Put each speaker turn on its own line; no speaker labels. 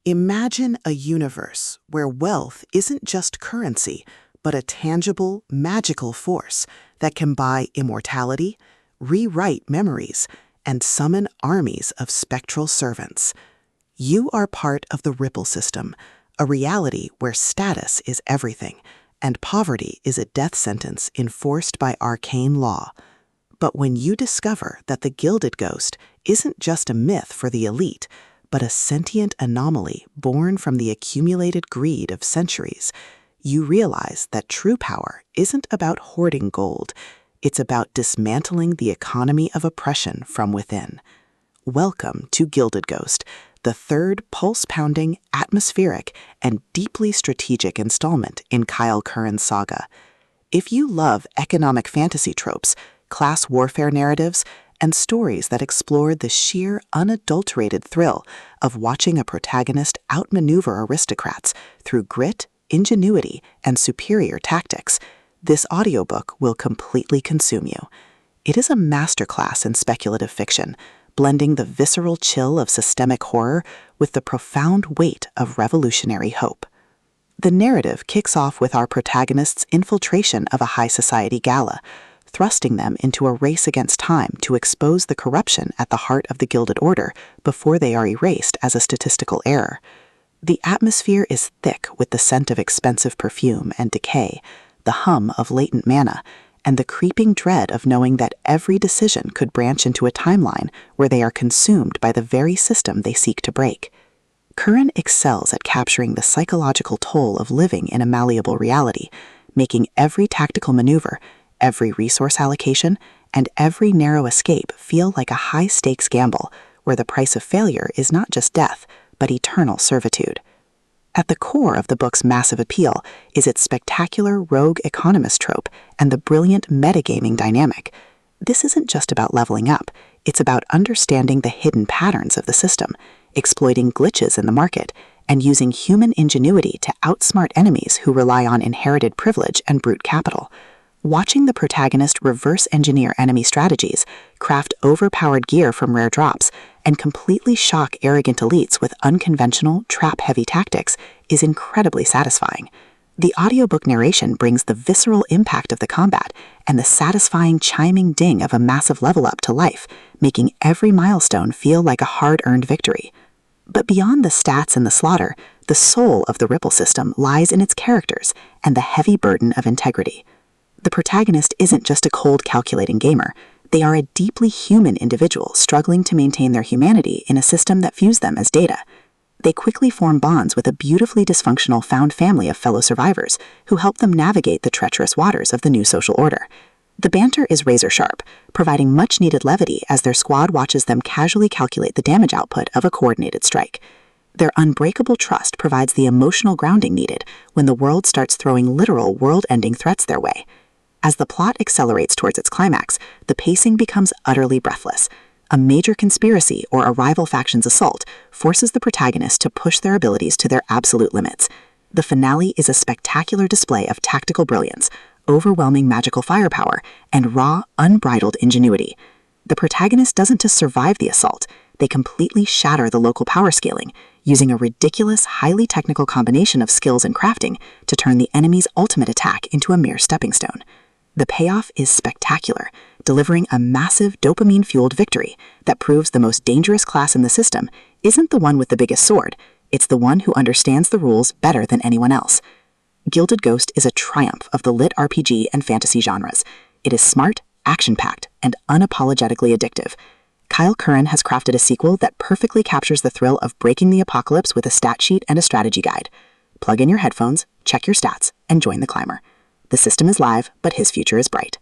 Imagine a universe where wealth isn't just currency, but a tangible, magical force that can buy immortality, rewrite memories, and summon armies of spectral servants. You are part of the Ripple system, a reality where status is everything, and poverty is a death sentence enforced by arcane law. But when you discover that the Gilded Ghost isn't just a myth for the elite, but a sentient anomaly born from the accumulated greed of centuries, you realize that true power isn't about hoarding gold, it's about dismantling the economy of oppression from within. Welcome to Gilded Ghost, the third pulse-pounding, atmospheric, and deeply strategic installment in Kyle Kirrin's saga. If you love economic fantasy tropes, class warfare narratives, and stories that explore the sheer, unadulterated thrill of watching a protagonist outmaneuver aristocrats through grit, ingenuity, and superior tactics, this audiobook will completely consume you. It is a masterclass in speculative fiction, blending the visceral chill of systemic horror with the profound weight of revolutionary hope. The narrative kicks off with our protagonist's infiltration of a high society gala, thrusting them into a race against time to expose the corruption at the heart of the Gilded Order before they are erased as a statistical error. The atmosphere is thick with the scent of expensive perfume and decay, the hum of latent mana, and the creeping dread of knowing that every decision could branch into a timeline where they are consumed by the very system they seek to break. Kirrin excels at capturing the psychological toll of living in a malleable reality, making every tactical maneuver, every resource allocation, and every narrow escape feel like a high-stakes gamble where the price of failure is not just death, but eternal servitude. At the core of the book's massive appeal is its spectacular rogue economist trope and the brilliant metagaming dynamic. This isn't just about leveling up, it's about understanding the hidden patterns of the system, exploiting glitches in the market, and using human ingenuity to outsmart enemies who rely on inherited privilege and brute capital. Watching the protagonist reverse engineer enemy strategies, craft overpowered gear from rare drops, and completely shock arrogant elites with unconventional, trap-heavy tactics is incredibly satisfying. The audiobook narration brings the visceral impact of the combat and the satisfying chiming ding of a massive level up to life, making every milestone feel like a hard-earned victory. But beyond the stats and the slaughter, the soul of the Ripple system lies in its characters and the heavy burden of integrity. The protagonist isn't just a cold, calculating gamer. They are a deeply human individual struggling to maintain their humanity in a system that views them as data. They quickly form bonds with a beautifully dysfunctional found family of fellow survivors who help them navigate the treacherous waters of the new social order. The banter is razor-sharp, providing much-needed levity as their squad watches them casually calculate the damage output of a coordinated strike. Their unbreakable trust provides the emotional grounding needed when the world starts throwing literal world-ending threats their way. As the plot accelerates towards its climax, the pacing becomes utterly breathless. A major conspiracy or a rival faction's assault forces the protagonist to push their abilities to their absolute limits. The finale is a spectacular display of tactical brilliance, overwhelming magical firepower, and raw, unbridled ingenuity. The protagonist doesn't just survive the assault, they completely shatter the local power scaling, using a ridiculous, highly technical combination of skills and crafting to turn the enemy's ultimate attack into a mere stepping stone. The payoff is spectacular, delivering a massive dopamine-fueled victory that proves the most dangerous class in the system isn't the one with the biggest sword, it's the one who understands the rules better than anyone else. Gilded Ghost is a triumph of the LitRPG and fantasy genres. It is smart, action-packed, and unapologetically addictive. Kyle Kirrin has crafted a sequel that perfectly captures the thrill of breaking the apocalypse with a stat sheet and a strategy guide. Plug in your headphones, check your stats, and join the climber. The system is live, but his future is bright.